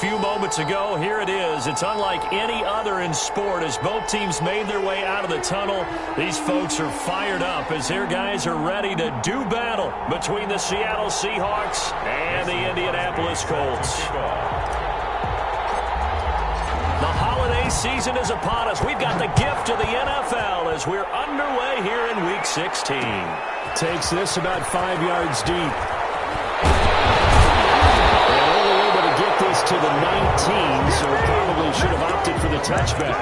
few moments ago. Here it is. It's unlike any other in sport as both teams made their way out of the tunnel. These folks are fired up as their guys are ready to do battle between the Seattle Seahawks and the Indianapolis Colts. The holiday season is upon us. We've got the gift of the NFL as we're underway here in Week 16. Takes this about 5 yards deep. Get this to the 19, so probably should have opted for the touchback.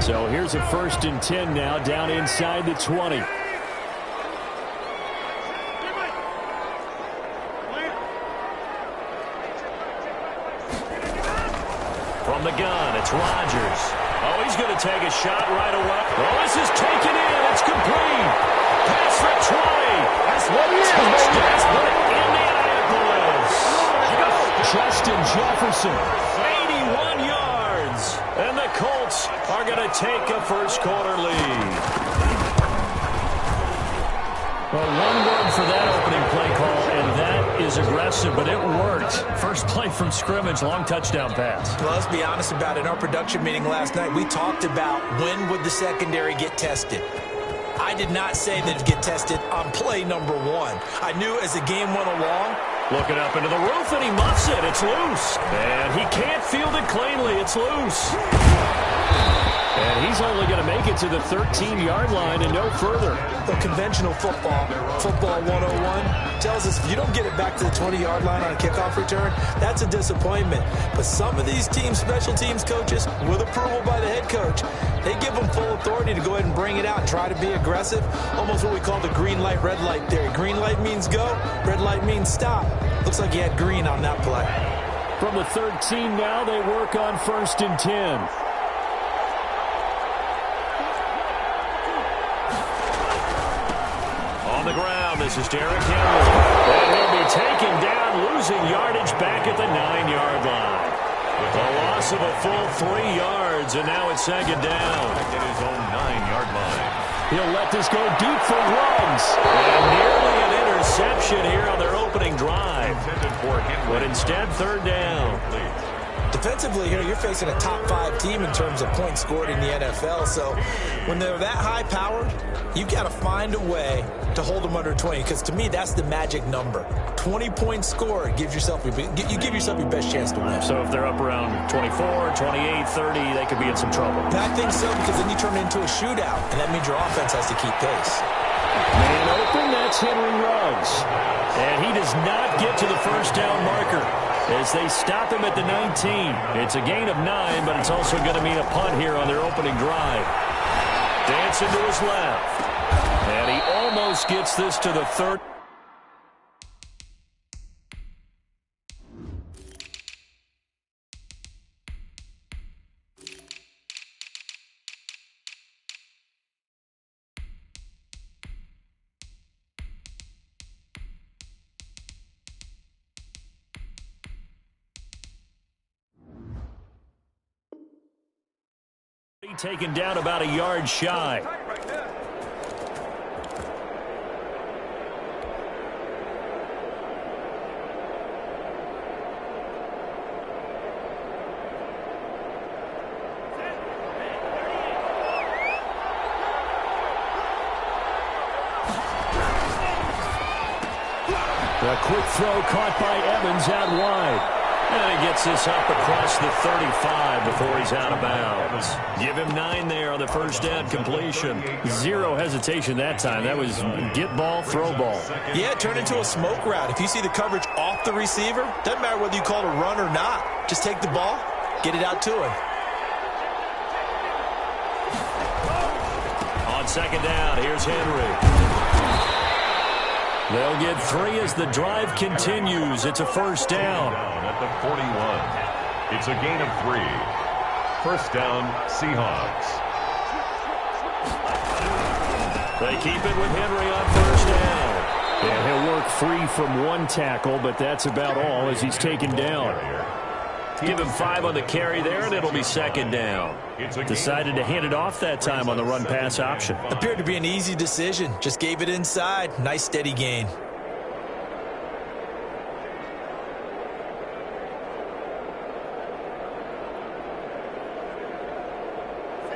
So here's a 1st and 10 now, down inside the 20. From the gun, it's Rodgers. Oh, he's going to take a shot right away. Oh, this is taken in. It's complete. Past the 20. That's what it is. Touchdown, Indianapolis. Justin Jefferson. 81 yards. And the Colts are going to take a first-quarter lead. Well, one word for that opening play call, and that is aggressive, but it worked. First play from scrimmage, long touchdown pass. Well, let's be honest about it. In our production meeting last night, we talked about when would the secondary get tested. I did not say that it'd get tested on play number 1. I knew as the game went along. Looking up into the roof, and he muffs it. It's loose. And he can't field it cleanly. It's loose. And he's only going to make it to the 13-yard line and no further. The conventional football 101, tells us if you don't get it back to the 20-yard line on a kickoff return, that's a disappointment. But some of these teams, special teams coaches, with approval by the head coach, they give them full authority to go ahead and bring it out and try to be aggressive. Almost what we call the green light, red light theory. Green light means go, red light means stop. Looks like he had green on that play. From the 13 now, they work on 1st and 10. On the ground, this is Derrick Henry. And he'll be taken down, losing yardage back at the 9-yard line. A loss of a full 3 yards, and now it's 2nd down. At his own 9-yard line. He'll let this go deep for Ruggs. And nearly an interception here on their opening drive. But instead, 3rd down. Defensively here, you're facing a top 5 team in terms of points scored in the NFL. So when they're that high-powered, you've got to find a way to hold them under 20. Because to me, that's the magic number. 20 points scored gives yourself you give yourself your best chance to win. So if they're up around 24, 28, 30, they could be in some trouble. I think so, because then you turn it into a shootout, and that means your offense has to keep pace. Man open, that's Henry Ruggs. And he does not get to the first down marker as they stop him at the 19. It's a gain of 9, but it's also going to mean a punt here on their opening drive. Dancing to his left. And he almost gets this to the 3rd. Taken down about a yard shy. A quick throw caught by Evans out wide. And he gets this up across the 35 before he's out of bounds. Give him 9 there on the first down completion. Zero hesitation that time. That was get ball, throw ball. Yeah, turn into a smoke route. If you see the coverage off the receiver, doesn't matter whether you call it a run or not. Just take the ball, get it out to him. On 2nd down, here's Henry. They'll get 3 as the drive continues. It's a first down. At the 41. It's a gain of 3. First down, Seahawks. They keep it with Henry on first down. Yeah, he'll work free from 1 tackle, but that's about all as he's taken down. Give him 5 on the carry there, and it'll be second down. Decided to hand it off that time on the run-pass option. Appeared to be an easy decision. Just gave it inside. Nice, steady gain.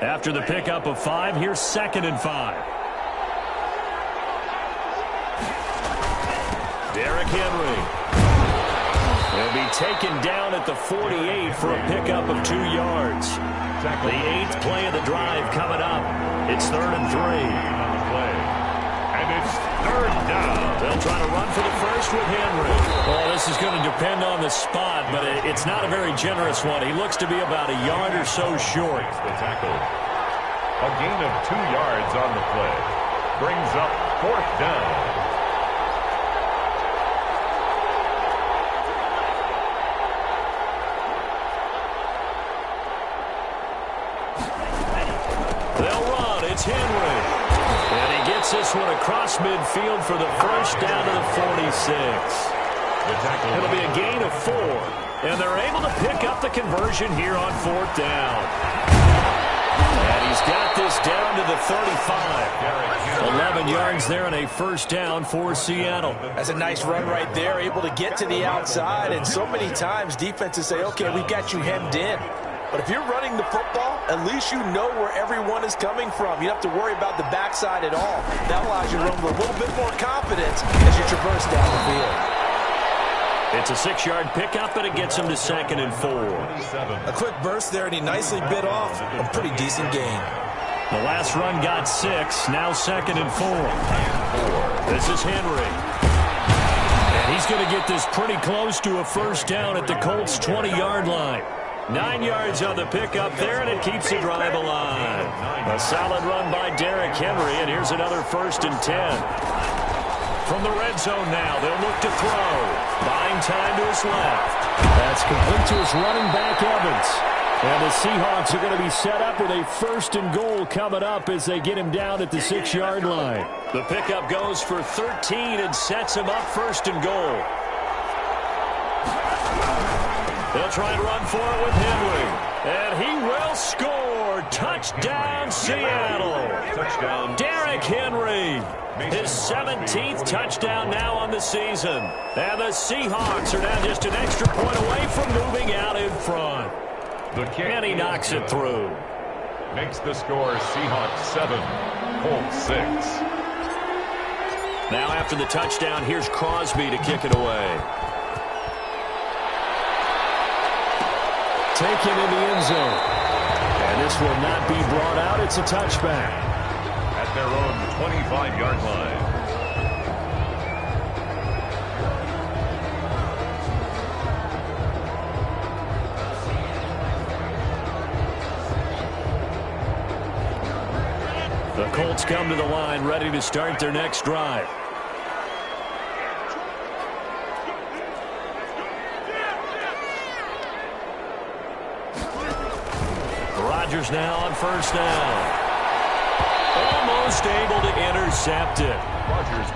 After the pickup of 5, here's 2nd and 5. Derrick Henry. He'll be taken down at the 48 for a pickup of 2 yards. The 8th play of the drive coming up. It's 3rd and 3. On the play. And it's 3rd down. They'll try to run for the first with Henry. Well, this is going to depend on the spot, but it's not a very generous one. He looks to be about a yard or so short. The tackle. A gain of 2 yards on the play. Brings up 4th down. It's Henry. And he gets this one across midfield for the first down to the 46. It'll be a gain of 4. And they're able to pick up the conversion here on 4th down. And he's got this down to the 35. 11 yards there and a first down for Seattle. That's a nice run right there, able to get to the outside. And so many times defenses say, okay, we've got you hemmed in. But if you're running the football, at least you know where everyone is coming from. You don't have to worry about the backside at all. That allows you to run with a little bit more confidence as you traverse down the field. It's a 6-yard pickup, and it gets him to 2nd and 4. A quick burst there, and he nicely bit off a pretty decent gain. The last run got 6, now 2nd and 4. This is Henry. And he's going to get this pretty close to a first down at the Colts' 20-yard line. 9 yards on the pickup there, and it keeps the drive alive. A solid run by Derrick Henry, and here's another 1st and 10. From the red zone now, they'll look to throw. Buying time to his left. That's complete to his running back, Evans. And the Seahawks are going to be set up with a 1st and goal coming up as they get him down at the 6-yard line. The pickup goes for 13 and sets him up 1st and goal. They'll try and run for it with Henry. And he will score. Touchdown, Seattle. Touchdown. Derrick Henry. His 17th touchdown now on the season. And the Seahawks are now just an extra point away from moving out in front. And he knocks it through. Makes the score Seahawks 7, Colts 6. Now after the touchdown, here's Crosby to kick it away. Taken in the end zone. And this will not be brought out. It's a touchback. At their own 25-yard line. The Colts come to the line ready to start their next drive. Rodgers now on 1st down. Almost able to intercept it.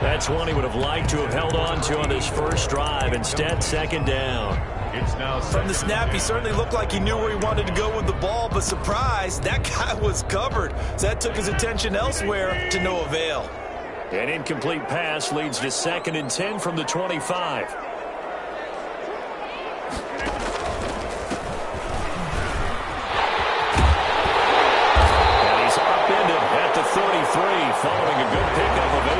That's one he would have liked to have held on to on his first drive. Instead, 2nd down. It's now from the snap, he certainly looked like he knew where he wanted to go with the ball, but surprise, that guy was covered. So that took his attention elsewhere to no avail. An incomplete pass leads to 2nd and 10 from the 25. Following a good pickup of 8.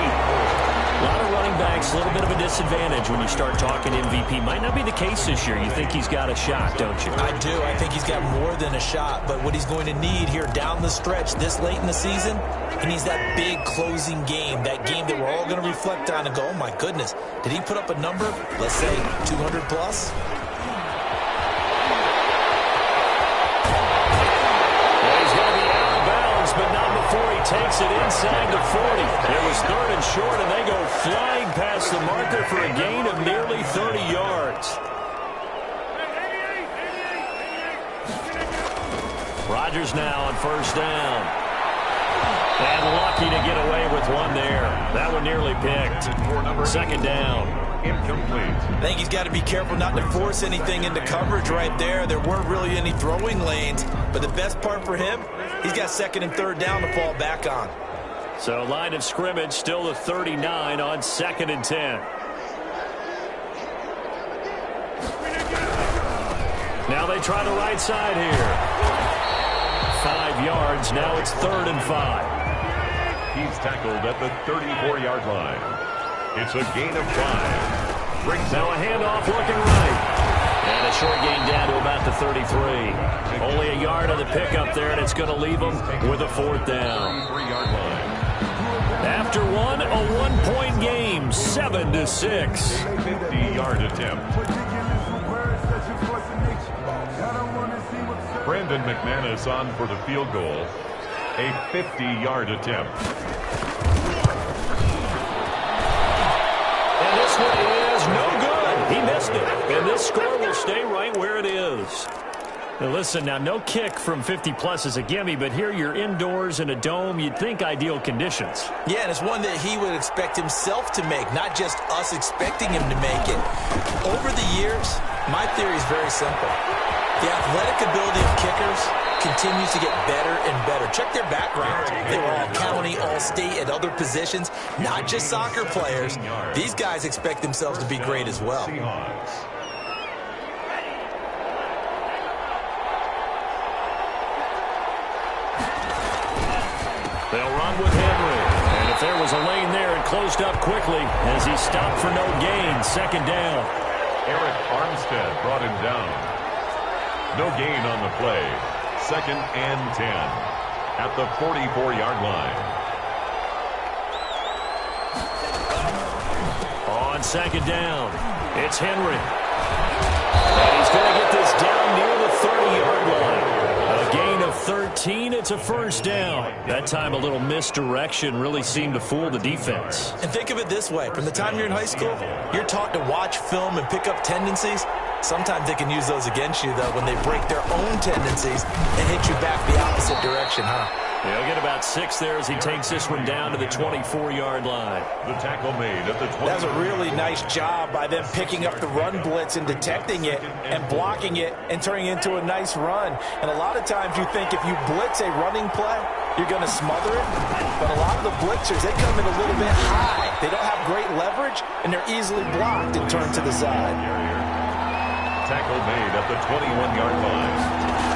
A lot of running backs, a little bit of a disadvantage when you start talking MVP. Might not be the case this year. You think he's got a shot, don't you? I do. I think he's got more than a shot. But what he's going to need here down the stretch this late in the season, he needs that big closing game. That game that we're all going to reflect on and go, oh, my goodness. Did he put up a number, let's say, 200 plus? But not before he takes it inside the 40. It was 3rd and short, and they go flying past the marker for a gain of nearly 30 yards. Rodgers now on 1st down. And lucky to get away with one there. That one nearly picked. 2nd down. incomplete. I think he's got to be careful not to force anything into coverage right there. There weren't really any throwing lanes, but the best part for him, he's got second and third down to fall back on. So line of scrimmage still the 39 on 2nd and 10. Now they try the right side here. 5 yards. Now it's 3rd and 5. He's tackled at the 34-yard line. It's a gain of 5. Brings now a handoff looking right. And a short gain down to about the 33. Only a yard on the pickup there, and it's going to leave them with a 4th down. 33-yard line. After one, a 1-point game, 7-6. 50-yard attempt. Brandon McManus on for the field goal. A 50-yard attempt. And this one is no good. He missed it. And this score will stay right where it is. Now listen, now no kick from 50-plus is a gimme, but here you're indoors in a dome. You'd think ideal conditions. Yeah, and it's one that he would expect himself to make, not just us expecting him to make it. Over the years, my theory is very simple. The athletic ability of kickers continues to get better and better. Check their backgrounds. They were all county, all state, at other positions, not just soccer players. These guys expect themselves to be great as well. They'll run with Henry. And if there was a lane there, it closed up quickly as he stopped for no gain. 2nd down. Eric Armstead brought him down. No gain on the play. 2nd and 10 at the 44-yard line. On 2nd down, it's Henry. And he's going to get this down near the 30-yard line. A gain of 13. It's a 1st down. That time a little misdirection really seemed to fool the defense. And think of it this way. From the time you're in high school, you're taught to watch film and pick up tendencies. Sometimes they can use those against you, though, when they break their own tendencies and hit you back the opposite direction, huh? Yeah, he'll get about 6 there as he takes this one down to the 24-yard line. The tackle made at the 20. That was a really nice job by them picking up the run blitz and detecting it and blocking it and turning it into a nice run. And a lot of times you think if you blitz a running play, you're going to smother it. But a lot of the blitzers, they come in a little bit high. They don't have great leverage, and they're easily blocked and turned to the side. Tackle made at the 21-yard line.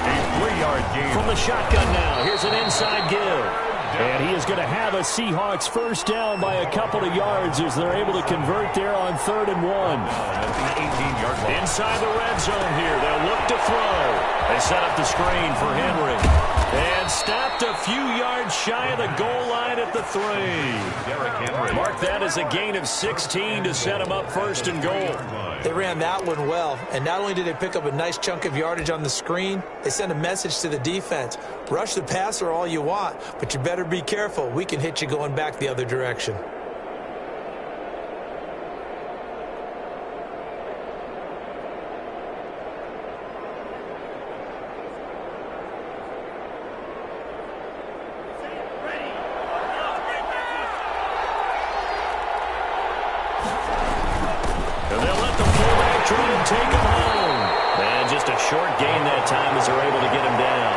A 3-yard gain. From the shotgun now, here's an inside give. And he is going to have a Seahawks 1st down by a couple of yards as they're able to convert there on 3rd and 1. At the 18-yard line. Inside the red zone here, they'll look to throw. They set up the screen for Henry. And stopped a few yards shy of the goal line at the 3. Derrick Henry. Mark that as a gain of 16 to set him up 1st and goal. They ran that one well, and not only did they pick up a nice chunk of yardage on the screen, they sent a message to the defense. Rush the passer all you want, but you better be careful. We can hit you going back the other direction. Take him home. And just a short gain that time as they're able to get him down.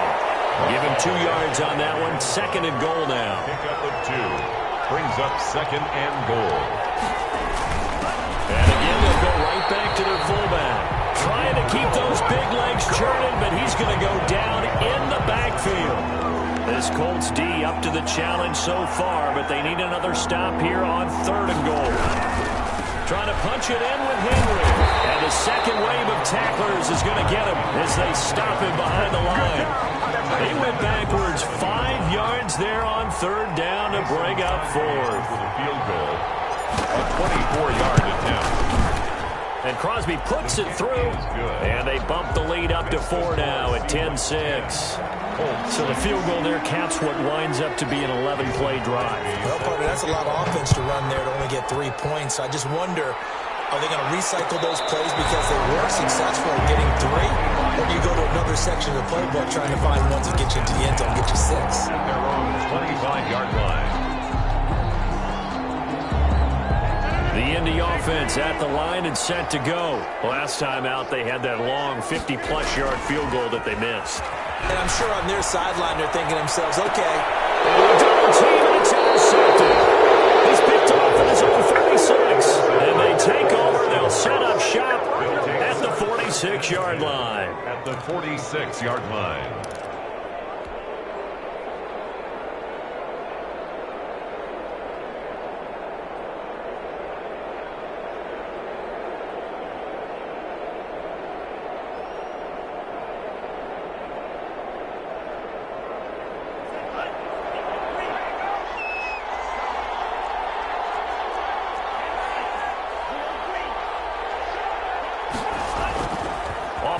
Give him 2 yards on that one. 2nd and goal now. Pick up of 2. Brings up 2nd and goal. And again, they'll go right back to their fullback. Trying to keep those big legs churning, but he's going to go down in the backfield. This Colts D up to the challenge so far, but they need another stop here on 3rd and goal. Trying to punch it in with Henry. And the second wave of tacklers is going to get him as they stop him behind the line. They went backwards 5 yards there on 3rd down to bring up 4th. With a field goal. A 24-yard attempt. And Crosby puts it through. And they bump the lead up to 4 now at 10-6. So the field goal there counts what winds up to be an 11-play drive. Well, partner, that's a lot of offense to run there to only get 3 points. I just wonder, are they going to recycle those plays because they were successful in getting 3? Or do you go to another section of the playbook trying to find ones that get you into the end zone and get you 6? At their own 25-yard line. The Indy offense at the line and set to go. Last time out, they had that long 50-plus yard field goal that they missed. And I'm sure on their sideline they're thinking to themselves, okay. Double team, and it's intercepted. He's picked off at his own 36. And they take over. They'll set up shop at the 46-yard line. At the 46-yard line.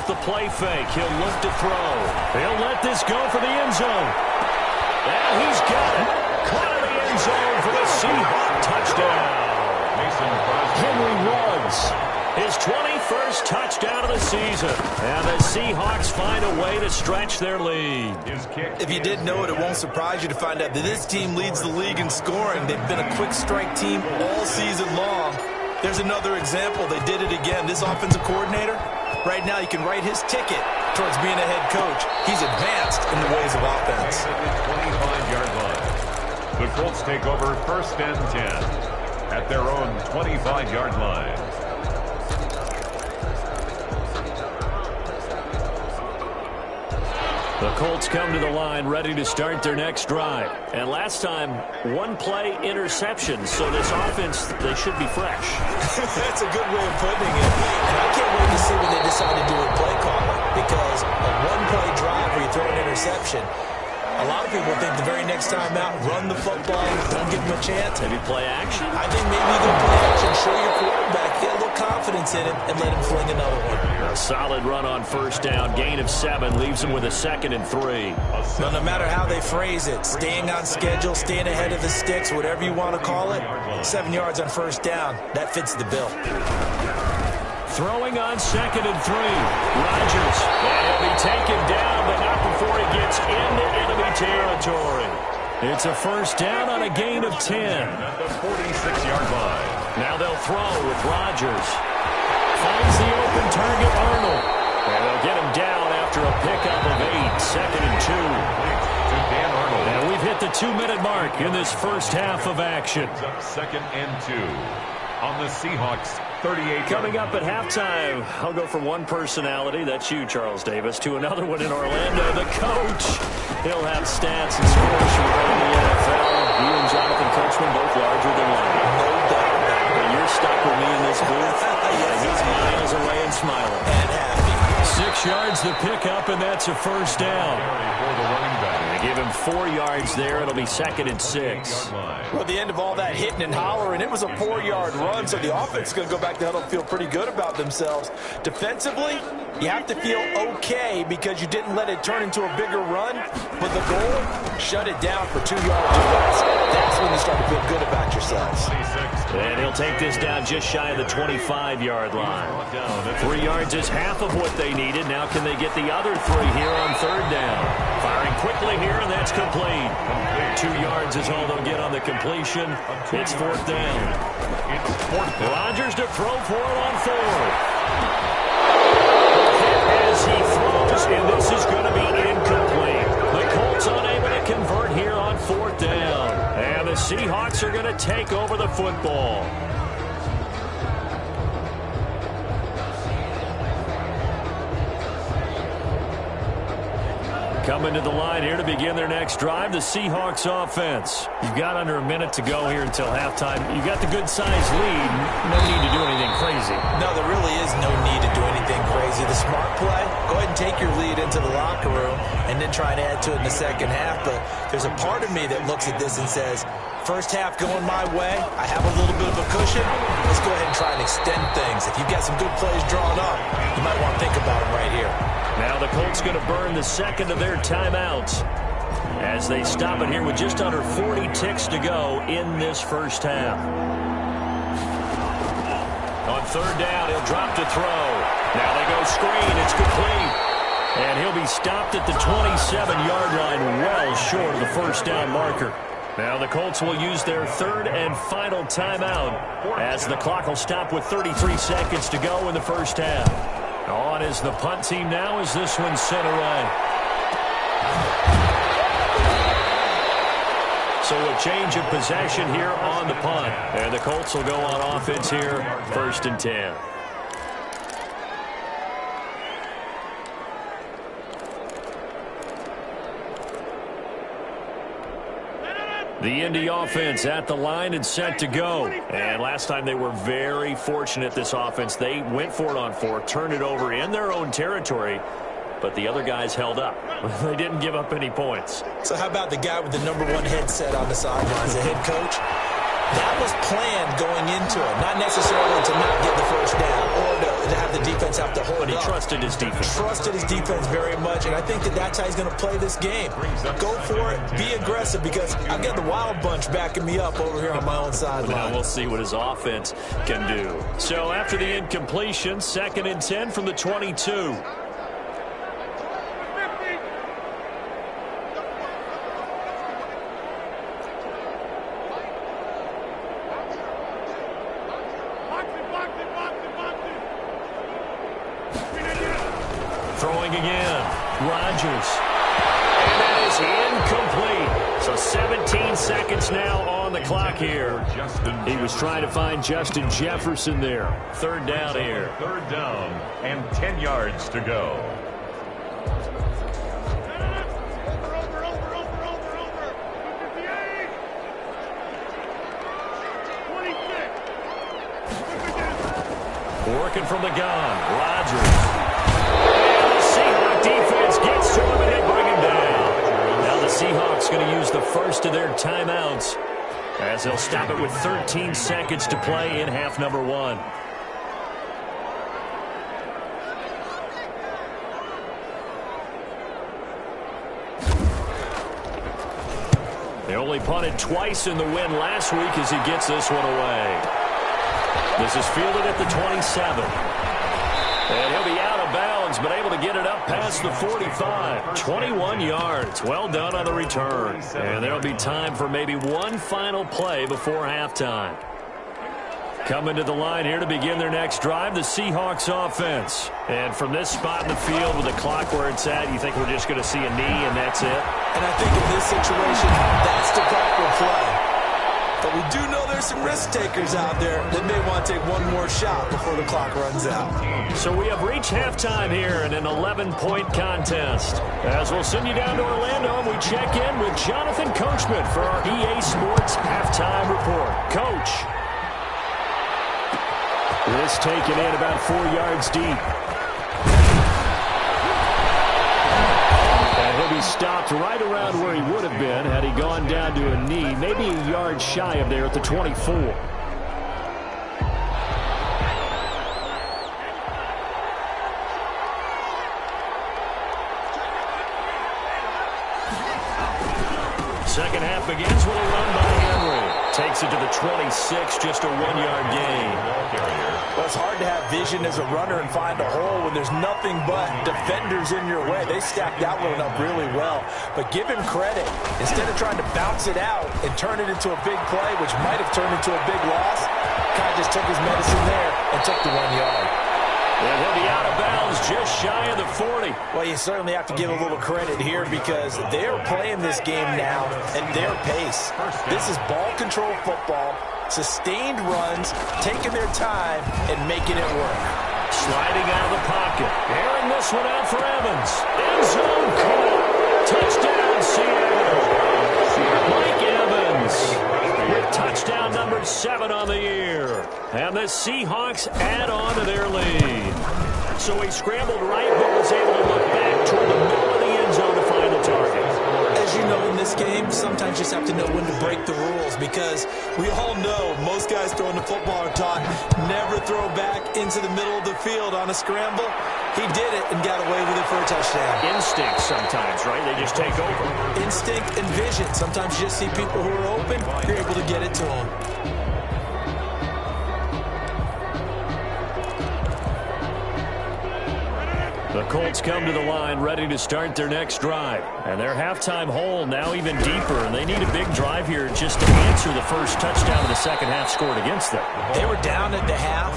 The play fake. He'll look to throw. He'll let this go for the end zone. And he's got it. Caught in the end zone for the Seahawks touchdown. Henry Ruggs, his 21st touchdown of the season. And the Seahawks find a way to stretch their lead. If you didn't know it, it won't surprise you to find out that this team leads the league in scoring. They've been a quick strike team all season long. There's another example. They did it again. This offensive coordinator, right now you can write his ticket towards being a head coach. He's advanced in the ways of offense. 25-yard line. The Colts take over 1st and 10 at their own 25-yard line. The Colts come to the line ready to start their next drive. And last time, one-play interception. So this offense, they should be fresh. That's a good way of putting it. And I can't wait to see what they decide to do with play calling. Because a one-play drive where you throw an interception, a lot of people think the very next time out, run the football, don't give them a chance. Maybe play action? I think maybe you go play action, show your quarterback, get a little confidence in him, and let him fling another one. A solid run on 1st down, gain of 7, leaves him with a 2nd and 3. But no matter how they phrase it, staying on schedule, staying ahead of the sticks, whatever you want to call it, 7 yards on 1st down, that fits the bill. Throwing on 2nd and 3. Rodgers. And he'll be taken down, but not before he gets into enemy territory. It's a 1st down on a gain of 10. At the 46-yard line. Now they'll throw with Rodgers. Finds the open target, Arnold. And they'll get him down after a pickup of 8. 2nd and 2. To Dan Arnold. And we've hit the 2-minute mark in this first half of action. 2nd and 2 on the Seahawks 38. Coming up at halftime, I'll go from one personality, that's you, Charles Davis, to another one in Orlando, the coach. He'll have stats and scores from around the NFL. You and Jonathan Coachman both larger than life. No doubt about it. But you're stuck with me in this booth. Yeah, he's miles away and smiling. And happy. 6 yards to pick up, and that's a 1st down. For the running back. They give him 4 yards there. It'll be 2nd and 6. Well, at the end of all that hitting and hollering, it was a 4-yard run, so the offense is going to go back to huddle and feel pretty good about themselves. Defensively, you have to feel okay because you didn't let it turn into a bigger run, but the goal, shut it down for 2 yards or less. That's when you start to feel good about yourselves. And he'll take this down just shy of the 25-yard line. 3 yards is half of what they needed. Now can they get the other 3 here on 3rd down? Firing quickly here, and that's complete. 2 yards is all they'll get on the completion. It's 4th down. Rodgers to throw for it on 4th. As he throws, and this is going to be incomplete. The Colts unable to convert here on 4th down. And the Seahawks are going to take over the football. Coming to the line here to begin their next drive, the Seahawks offense. You've got under a minute to go here until halftime. You've got the good-sized lead. No need to do anything crazy. No, there really is no need to do anything crazy. The smart play, go ahead and take your lead into the locker room and then try and add to it in the second half. But there's a part of me that looks at this and says, first half going my way, I have a little bit of a cushion. Let's go ahead and try and extend things. If you've got some good plays drawn up, you might want to think about them right here. Now the Colts going to burn the 2nd of their timeouts as they stop it here with just under 40 ticks to go in this first half. On 3rd down, he'll drop to throw. Now they go screen. It's complete. And he'll be stopped at the 27-yard line, well short of the 1st down marker. Now the Colts will use their third and final timeout as the clock will stop with 33 seconds to go in the first half. On is the punt team now as this one sent away. So a change of possession here on the punt. And the Colts will go on offense here, 1st and 10. The Indy offense at the line and set to go. And last time they were very fortunate, this offense. They went for it on 4, turned it over in their own territory, but the other guys held up. They didn't give up any points. So how about the guy with the #1 headset on the sidelines, the head coach? That was planned going into it, not necessarily to not get the first down or to have the defense have to hold But he up. trusted his defense. Trusted his defense very much, and I think that's how he's going to play this game. Go for it, be aggressive, because I've got the wild bunch backing me up over here on my own sideline. Now we'll see what his offense can do. So after the incompletion, 2nd and 10 from the 22. Throwing again. Rodgers. And that is incomplete. So 17 seconds now on the clock here. He was trying to find Justin Jefferson there. 3rd down here. 3rd down and 10 yards to go. Working from the gun. Rodgers. Seahawks defense gets to him and they bring him down. Now the Seahawks going to use the first of their timeouts as they'll stop it with 13 seconds to play in half number 1. They only punted twice in the win last week as he gets this one away. This is fielded at the 27. And he'll be out of bounds, but able to get it up past the 45. 21 yards. Well done on the return. And there'll be time for maybe one final play before halftime. Coming to the line here to begin their next drive, the Seahawks offense. And from this spot in the field with the clock where it's at, you think we're just going to see a knee and that's it? And I think in this situation, that's the proper play. But we do know there's some risk takers out there that may want to take one more shot before the clock runs out. So we have reached halftime here in an 11-point contest. As we'll send you down to Orlando, and we check in with Jonathan Coachman for our EA Sports Halftime Report. Coach. This taken in about 4 yards deep. He'll be stopped right around where he would have been had he gone down to a knee, maybe a yard shy of there at the 24. Second half begins with a run by Henry. Takes it to the 26, just a 1-yard gain. Well, it's hard to have vision as a runner and find a hole when there's nothing but defenders in your way. They stacked that one up really well. But give him credit. Instead of trying to bounce it out and turn it into a big play, which might have turned into a big loss, kind of just took his medicine there and took the 1 yard. And he'll be out of bounds just shy of the 40. Well, you certainly have to give a little credit here because they're playing this game now at their pace. This is ball control football, sustained runs, taking their time and making it work. Sliding out of the pocket. Airing this one out for Evans. End zone caught. Touchdown, Seattle. Mike Evans with touchdown number 7 on the year. And the Seahawks add on to their lead. So he scrambled right but was able to look back toward the middle of the end zone to find the target. As you know, in this game, sometimes you just have to know when to break the rules because we all know most guys throwing the football are taught never throw back into the middle of the field on a scramble. He did it and got away with it for a touchdown. Instinct sometimes, right? They just take over. Instinct and vision. Sometimes you just see people who are open, you're able to get it to them. The Colts come to the line ready to start their next drive. And their halftime hole now even deeper. And they need a big drive here just to answer the first touchdown of the second half scored against them. They were down at the half.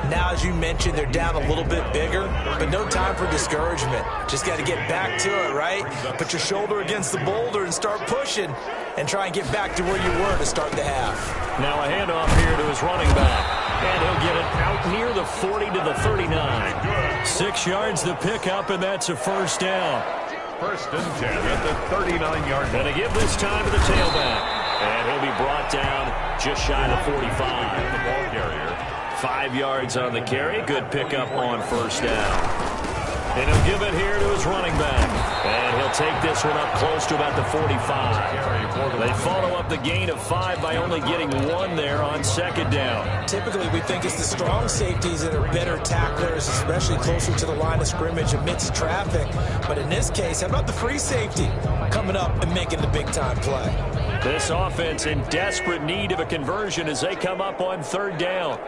Now, as you mentioned, they're down a little bit bigger. But no time for discouragement. Just got to get back to it, right? Put your shoulder against the boulder and start pushing. And try and get back to where you were to start the half. Now a handoff here to his running back. And he'll get it out near the 40 to the 39. 6 yards the pickup, and that's a first down. First and 10 at the 39-yard line. Going to give this time to the tailback. And he'll be brought down just shy of the 45. The ball carrier. 5 yards on the carry. Good pickup on first down. And he'll give it here to his running back. And he'll take this one up close to about the 45. They follow up the gain of 5 by only getting 1 there on second down. Typically, we think it's the strong safeties that are better tacklers, especially closer to the line of scrimmage amidst traffic. But in this case, how about the free safety coming up and making the big-time play? This offense in desperate need of a conversion as they come up on third down.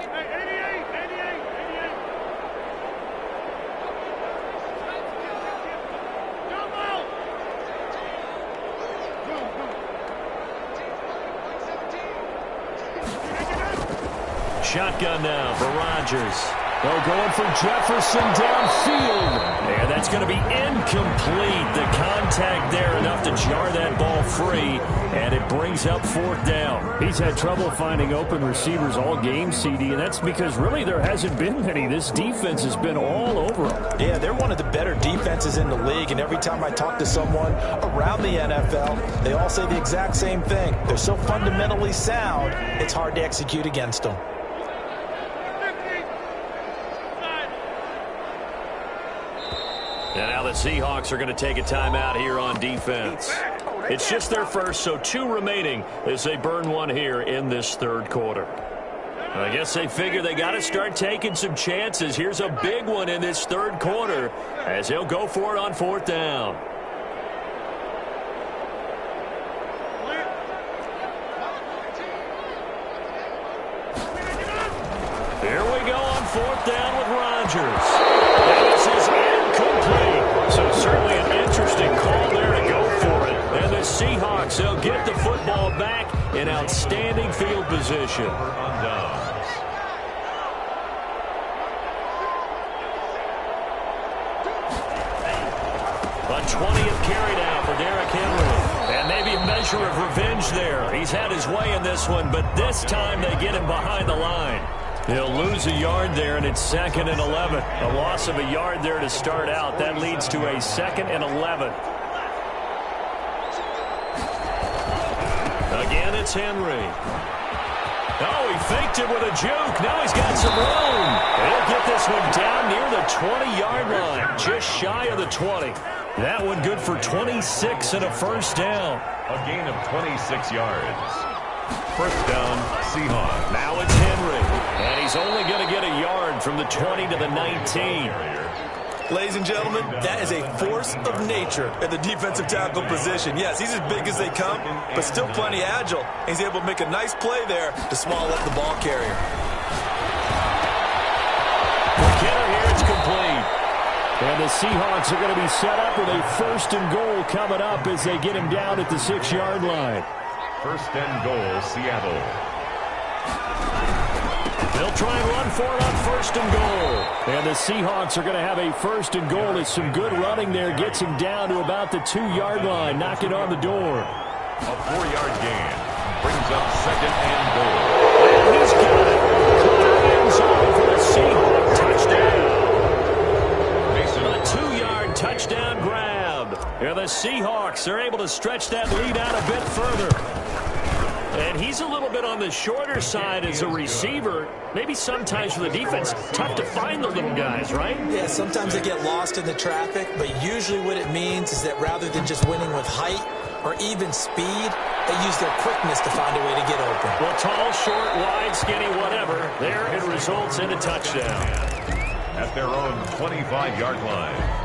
Shotgun now for Rodgers. They're going for Jefferson downfield. And that's going to be incomplete. The contact there enough to jar that ball free. And it brings up fourth down. He's had trouble finding open receivers all game, CD, and that's because really there hasn't been many. This defense has been all over them. Yeah, they're one of the better defenses in the league, and every time I talk to someone around the NFL, they all say the exact same thing. They're so fundamentally sound, it's hard to execute against them. And now the Seahawks are going to take a timeout here on defense. It's just their first, so 2 remaining as they burn 1 here in this third quarter. I guess they figure they got to start taking some chances. Here's a big one in this third quarter as they'll go for it on fourth down. Here we go on fourth down with Rodgers. And this is incomplete. So certainly an interesting call there to go for it. And the Seahawks, they'll get the football back in outstanding field position. A 20th carry now for Derrick Henry. And maybe a measure of revenge there. He's had his way in this one, but this time they get him behind the line. He'll lose a yard there, and it's 2nd and 11. A loss of a yard there to start out. That leads to a 2nd and 11. Again, it's Henry. Oh, he faked it with a juke. Now he's got some room. He'll get this one down near the 20-yard line, just shy of the 20. That one good for 26 and a first down. A gain of 26 yards. First down, Seahawks. Now it's Henry. And he's only going to get a yard from the 20 to the 19. Ladies and gentlemen, that is a force of nature at the defensive tackle position. Yes, he's as big as they come, but still plenty agile. He's able to make a nice play there to swallow up the ball carrier. McKenna here, it's complete. And the Seahawks are going to be set up with a 1st and goal coming up as they get him down at the 6-yard line. First and goal, Seattle. They'll try and run for it on 1st and goal. And the Seahawks are going to have a 1st and goal as some good running there gets him down to about the 2-yard line, knocking on the door. A 4-yard gain brings up 2nd and goal. And he's got it. Clear end zone for the Seahawks touchdown. A 2-yard touchdown grab. And the Seahawks are able to stretch that lead out a bit further. And he's a little bit on the shorter side as a receiver. Maybe sometimes for the defense, tough to find the little guys, right? Yeah, sometimes they get lost in the traffic, but usually what it means is that rather than just winning with height or even speed, they use their quickness to find a way to get open. Well, tall, short, wide, skinny, whatever, there it results in a touchdown. At their own 25-yard line.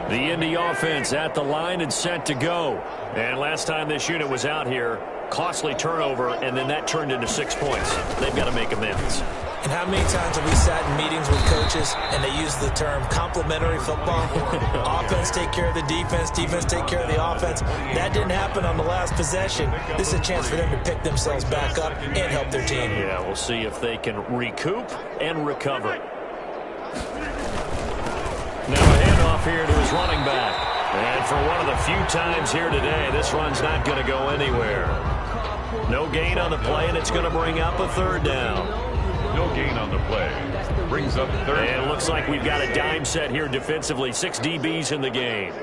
The Indy offense at the line and set to go. And last time this unit was out here, costly turnover, and then that turned into 6 points. They've got to make amends. And how many times have we sat in meetings with coaches and they use the term complementary football? Offense take care of the defense, defense take care of the offense. That didn't happen on the last possession. This is a chance for them to pick themselves back up and help their team. Yeah, we'll see if they can recoup and recover. Now a handoff here to his running back. And for one of the few times here today, this run's not going to go anywhere. No gain on the play, and it's going to bring up a third down. No gain on the play. Brings up third. And it looks like we've got a dime set here defensively. 6 DBs in the game.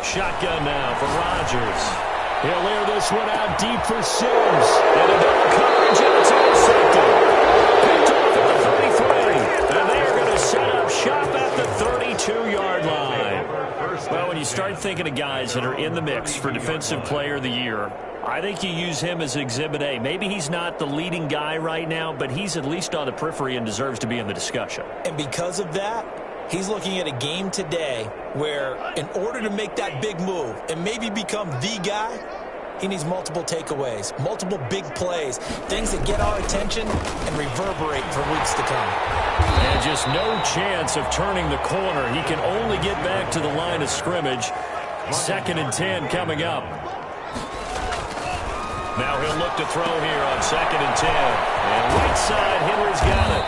Shotgun now for Rodgers. He'll air this one out deep for Sims. And a double coverage, and it's intercepted. Picked off at the 33. And they are going to set up shop at the 32-yard line. Well, when you start thinking of guys that are in the mix for Defensive Player of the Year, I think you use him as Exhibit A. Maybe he's not the leading guy right now, but he's at least on the periphery and deserves to be in the discussion. And because of that, he's looking at a game today where in order to make that big move and maybe become the guy, he needs multiple takeaways, multiple big plays, things that get our attention and reverberate for weeks to come. And just no chance of turning the corner. He can only get back to the line of scrimmage. 2nd and 10 coming up. Now he'll look to throw here on 2nd and 10. And right side, Henry's got it.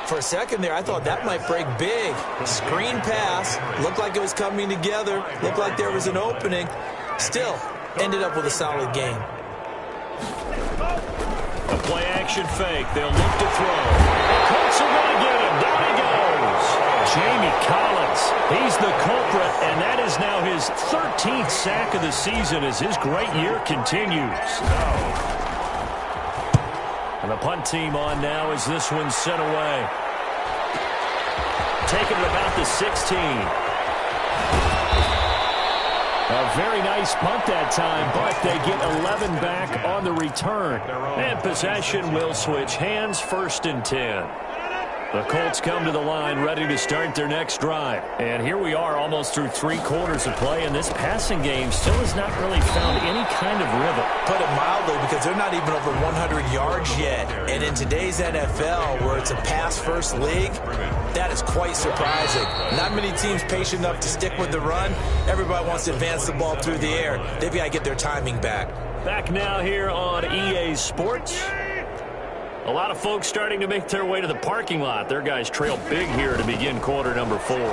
For a second there, I thought that might break big. Screen pass. Looked like it was coming together. Looked like there was an opening. Still, ended up with a solid game. A play-action fake. They'll look to throw. The Colts are going to get him. Down he goes. Jamie Collins. He's the culprit, and that is now his 13th sack of the season as his great year continues. And the punt team on now as this one's sent away. Taking it about the 16. A very nice punt that time, but they get 11 back on the return. And possession will switch hands, 1st and 10. The Colts come to the line ready to start their next drive. And here we are almost through 3 quarters of play, and this passing game still has not really found any kind of rhythm. Put it mildly, because they're not even over 100 yards yet. And in today's NFL, where it's a pass-first league, that is quite surprising. Not many teams patient enough to stick with the run. Everybody wants to advance the ball through the air. They've got to get their timing back. Back now here on EA Sports. A lot of folks starting to make their way to the parking lot. Their guys trail big here to begin quarter number 4. Looking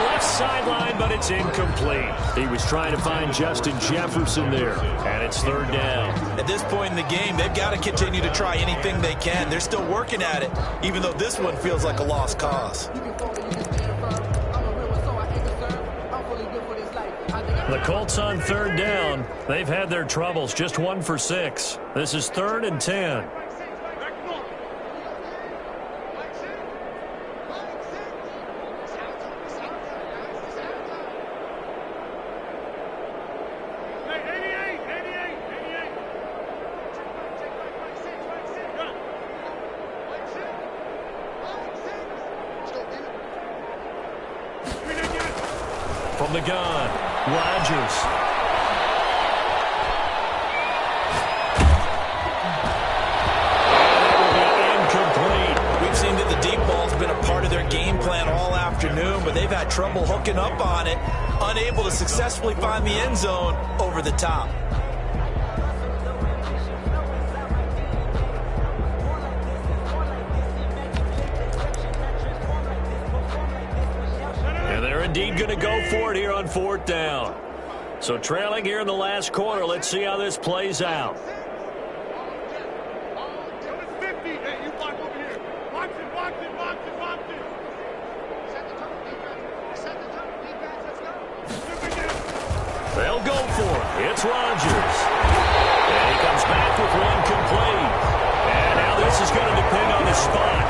left sideline, but it's incomplete. He was trying to find Justin Jefferson there, and it's 3rd down. At this point in the game, they've got to continue to try anything they can. They're still working at it, even though this one feels like a lost cause. The Colts on 3rd down. They've had their troubles, just 1 for 6. This is 3rd and 10. From the gun, Rodgers. Incomplete. We've seen that the deep ball's been a part of their game plan all afternoon, but they've had trouble hooking up on it, unable to successfully find the end zone over the top. Indeed going to go for it here on 4th down. So trailing here in the last quarter. Let's see how this plays out. They'll go for it. It's Rodgers. And he comes back with one complete. And now this is going to depend on the spot.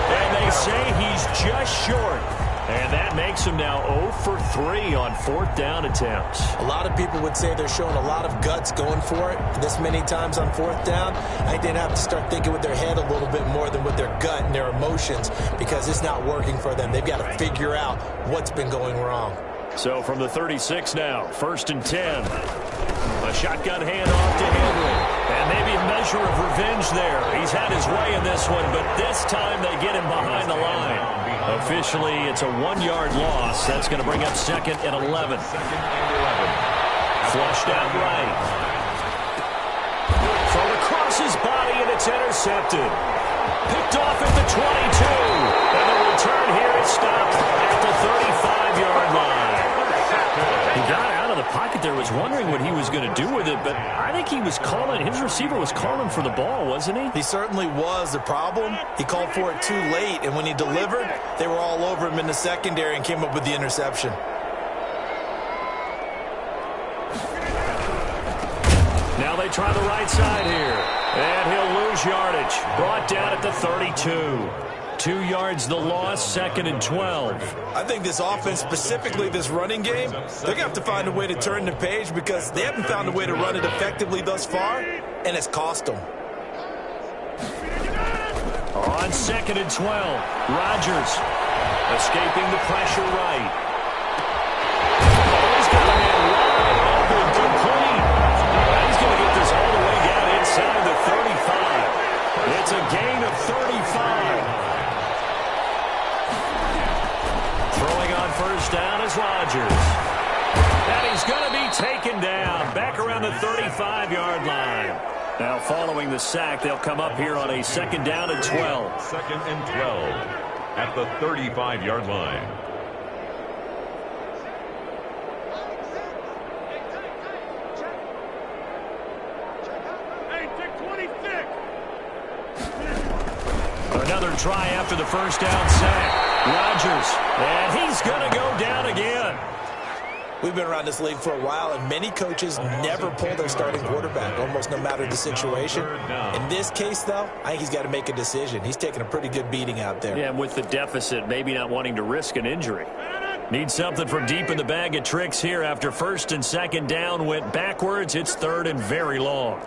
And they say he's just short. And that makes him now 0 for 3 on fourth down attempts. A lot of people would say they're showing a lot of guts going for it this many times on fourth down. I think they'd have to start thinking with their head a little bit more than with their gut and their emotions, because it's not working for them. They've got to figure out what's been going wrong. So from the 36 now, 1st and 10. A shotgun handoff to Henry. And maybe a measure of revenge there. He's had his way in this one, but this time they get him behind the line. Officially, it's a 1-yard loss. That's going to bring up 2nd and 11. Flushed out right. Thrown across his body, and it's intercepted. Picked off at the 22. And the return here is stopped at the 35-yard line. He got out of the pocket there, was wondering what he was going to do with it, but I think he was calling, his receiver was calling for the ball, wasn't he? He certainly was. The problem, he called for it too late, and when he delivered, they were all over him in the secondary and came up with the interception. Now they try the right side here, and he'll lose yardage. Brought down at the 32. 2 yards the loss, 2nd and 12. I think this offense, specifically this running game, they're going to have to find a way to turn the page, because they haven't found a way to run it effectively thus far, and it's cost them. On 2nd and 12, Rodgers escaping the pressure right. Oh, he's got a man wide open, complete. He's going to get this all the way down inside the 35. It's a gain of 35. Throwing on first down is Rodgers. And he's going to be taken down back around the 35-yard line. Now following the sack, they'll come up here on a 2nd down and 12. 2nd and 12 at the 35-yard line. Another try after the first down sack. Rodgers, and he's going to go down again. We've been around this league for a while, and many coaches never pull their starting quarterback, almost no matter the situation. In this case, though, I think he's got to make a decision. He's taking a pretty good beating out there. Yeah, with the deficit, maybe not wanting to risk an injury. Need something from deep in the bag of tricks here after 1st and 2nd down went backwards. It's 3rd and very long.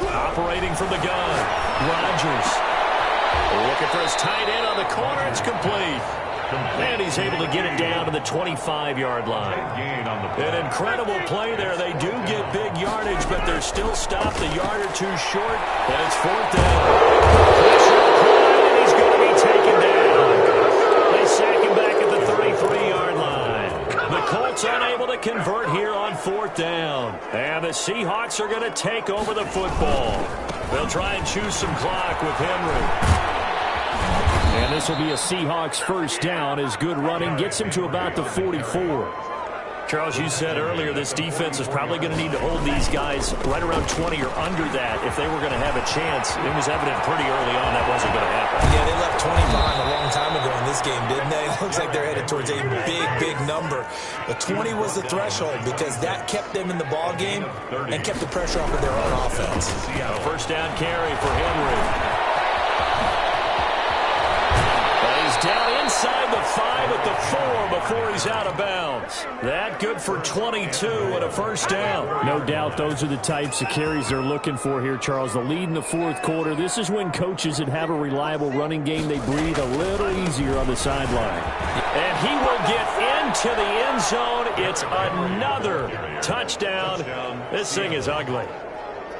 Operating from the gun, Rodgers. Looking for his tight end on the corner. It's complete. And he's able to get it down to the 25-yard line. An incredible play there. They do get big yardage, but they're still stopped a yard or two short. And it's 4th down. And he's going to be taken down. They sack him back at the 33-yard line. The Colts unable to convert here on 4th down. And the Seahawks are going to take over the football. They'll try and choose some clock with Henry. And this will be a Seahawks first down as good running gets him to about the 44. Charles, you said earlier this defense is probably going to need to hold these guys right around 20 or under that if they were going to have a chance. It was evident pretty early on that wasn't going to happen. Yeah, they left 20 behind a long time ago in this game, didn't they? It looks like they're headed towards a big, big number. But 20 was the threshold because that kept them in the ball game and kept the pressure off of their own offense. First down carry for Henry. He's down inside the 5 at the 4 before he's out of bounds. That good for 22 and a first down. No doubt those are the types of carries they're looking for here, Charles. The lead in the 4th quarter. This is when coaches that have a reliable running game, they breathe a little easier on the sideline. And he will get into the end zone. It's another touchdown. This thing is ugly.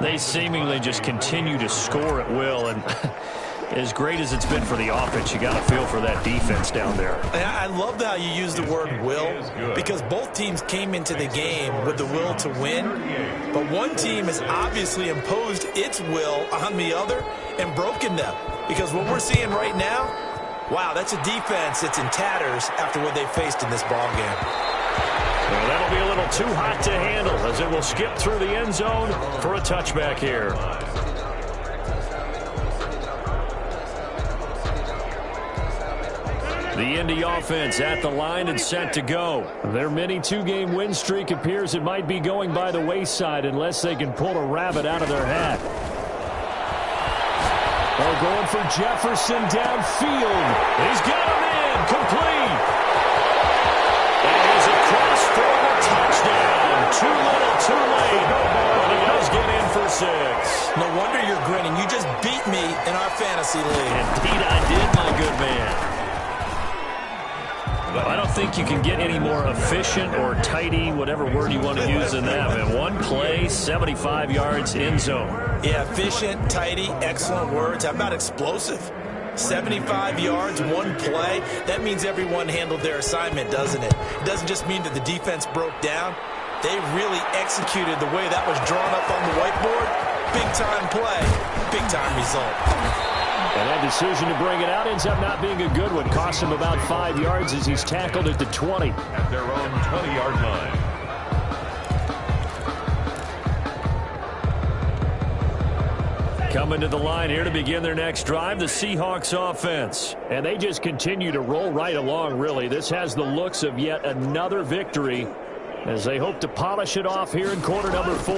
They seemingly just continue to score at will, and as great as it's been for the offense, you got to feel for that defense down there. I love how you use the word will, because both teams came into the game with the will to win, but one team has obviously imposed its will on the other and broken them, because what we're seeing right now, wow, that's a defense that's in tatters after what they faced in this ball game. Well, that'll be a little too hot to handle as it will skip through the end zone for a touchback here. The Indy offense at the line and set to go. Their mini two-game win streak appears it might be going by the wayside unless they can pull a rabbit out of their hat. They're going for Jefferson downfield. He's got him in. Complete. And he's across for a touchdown. Too little, too late. But he does get in for 6. No wonder you're grinning. You just beat me in our fantasy league. Indeed I did, my good man. I don't think you can get any more efficient or tidy, whatever word you want to use in that. And one play, 75 yards in zone. Yeah, efficient, tidy, excellent words. How about explosive? 75 yards, one play. That means everyone handled their assignment, doesn't it? It doesn't just mean that the defense broke down. They really executed the way that was drawn up on the whiteboard. Big-time play, big-time result. And that decision to bring it out ends up not being a good one. Cost him about 5 yards as he's tackled at the 20. At their own 20-yard line. Coming to the line here to begin their next drive, the Seahawks offense. And they just continue to roll right along, really. This has the looks of yet another victory as they hope to polish it off here in quarter number 4.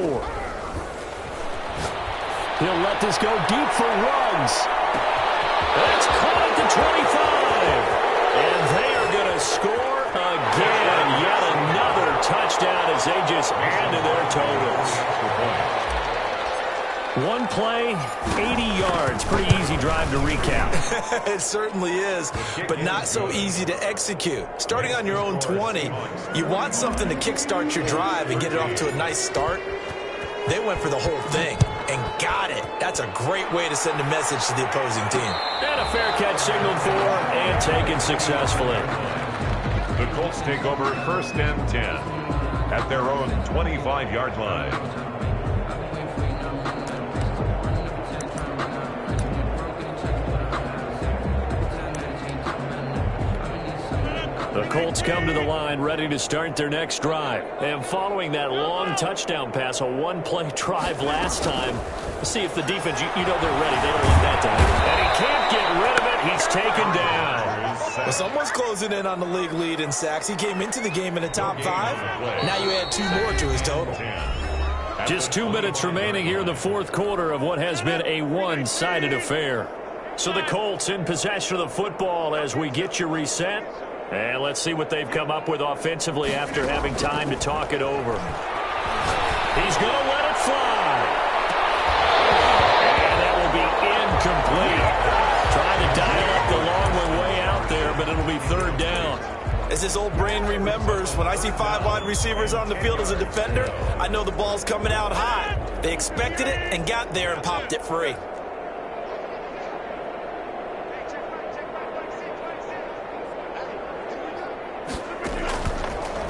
He'll let this go deep for Ruggs. That's caught at the 25. And they are going to score again. Yet another touchdown as they just add to their totals. One play, 80 yards. Pretty easy drive to recap. It certainly is, but not so easy to execute. Starting on your own 20, you want something to kickstart your drive and get it off to a nice start. They went for the whole thing and got it. That's a great way to send a message to the opposing team. And a fair catch signaled for and taken successfully. The Colts take over 1st and 10 at their own 25-yard line. The Colts come to the line ready to start their next drive. And following that long touchdown pass, a one-play drive last time, let's see if the defense, you know they're ready. They don't want that to happen. And he can't get rid of it. He's taken down. Well, someone's closing in on the league lead in sacks. He came into the game in the top 5. Now you add 2 more to his total. Just 2 minutes remaining here in the 4th quarter of what has been a one-sided affair. So the Colts in possession of the football as we get you reset. And let's see what they've come up with offensively after having time to talk it over. He's going to let it fly. And that will be incomplete. Trying to dial up the long one way out there, but it'll be 3rd down. As this old brain remembers, when I see 5 wide receivers on the field as a defender, I know the ball's coming out high. They expected it and got there and popped it free.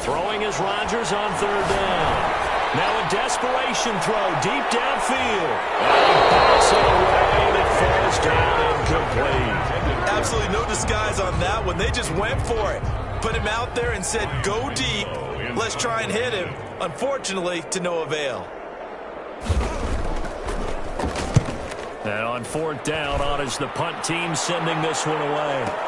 Throwing is Rodgers on 3rd down. Now a desperation throw deep downfield. And he backs it away and it falls down incomplete. Absolutely no disguise on that one. They just went for it. Put him out there and said, go deep. Let's try and hit him. Unfortunately, to no avail. And on 4th down, on is the punt team sending this one away.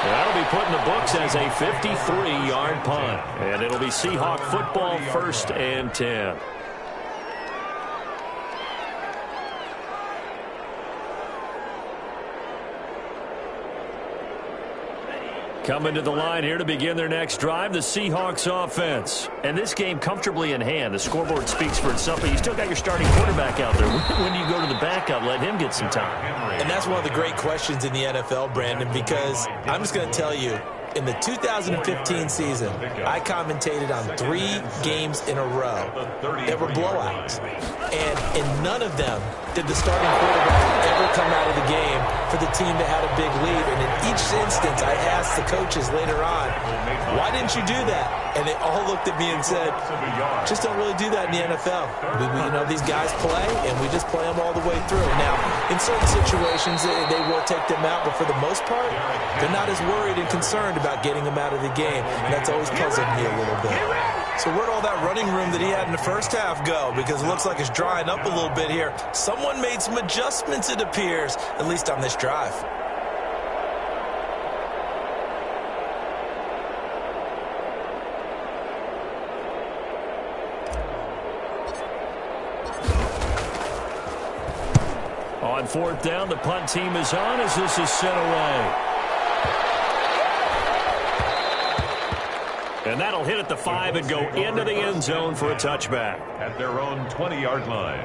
That'll be put in the books as a 53-yard punt. And it'll be Seahawk football 1st and 10. Coming to the line here to begin their next drive, the Seahawks offense. And this game comfortably in hand. The scoreboard speaks for itself, but you still got your starting quarterback out there. When do you go to the backup, let him get some time? And that's one of the great questions in the NFL, Brandon, because I'm just going to tell you, in the 2015 season, I commentated on 3 games in a row that were blowouts. And in none of them did the starting quarterback ever come out of the game for the team that had a big lead. And in each instance, I asked the coaches later on, why didn't you do that? And they all looked at me and said, just don't really do that in the NFL. You know, these guys play, and we just play them all the way through. Now, in certain situations, they will take them out, but for the most part, they're not as worried and concerned about getting them out of the game. And that's always puzzled me a little bit. So where'd all that running room that he had in the first half go? Because it looks like it's drying up a little bit here. Someone made some adjustments, it appears, at least on this drive. On fourth down, the punt team is on as this is sent away. And that'll hit at the 5 and go into the end zone for a touchback. At their own 20-yard line.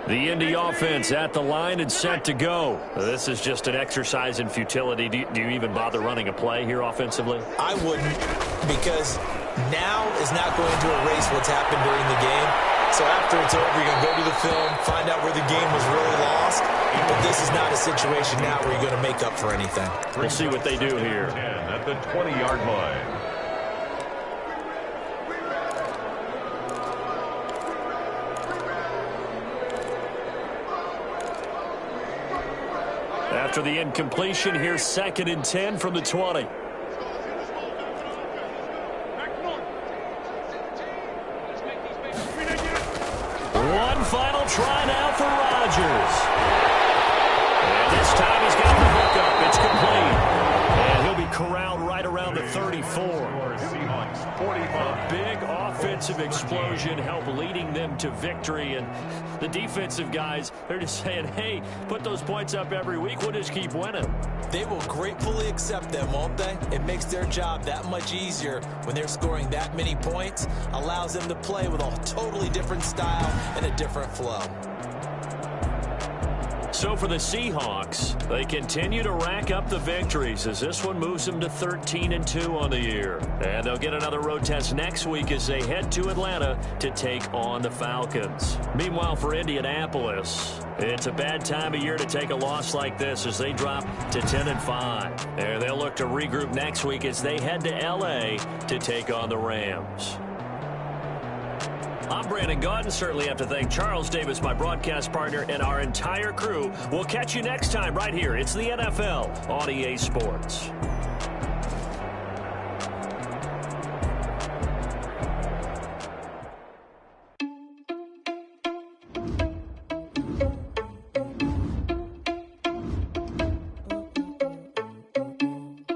The Indy offense at the line and set to go. This is just an exercise in futility. Do you even bother running a play here offensively? I wouldn't, because now is not going to erase what's happened during the game. So after it's over, you're going to go to the film, find out where the game was really lost. But this is not a situation now where you're going to make up for anything. We'll see what they do here. At the 20-yard line. After the incompletion, here's 2nd and 10 from the 20. One final try now for Rodgers. And this time he's got the hook up. It's complete. And he'll be corralled right around the 34. A big offensive explosion helped leading them to victory. And the defensive guys, they're just saying, hey, put those points up every week. We'll just keep winning. They will gratefully accept them, won't they? It makes their job that much easier when they're scoring that many points. Allows them to play with a totally different style and a different flow. So for the Seahawks, they continue to rack up the victories as this one moves them to 13-2 on the year. And they'll get another road test next week as they head to Atlanta to take on the Falcons. Meanwhile, for Indianapolis, it's a bad time of year to take a loss like this as they drop to 10-5. And they'll look to regroup next week as they head to L.A. to take on the Rams. I'm Brandon Gaudin. Certainly have to thank Charles Davis, my broadcast partner, and our entire crew. We'll catch you next time right here. It's the NFL on EA Sports.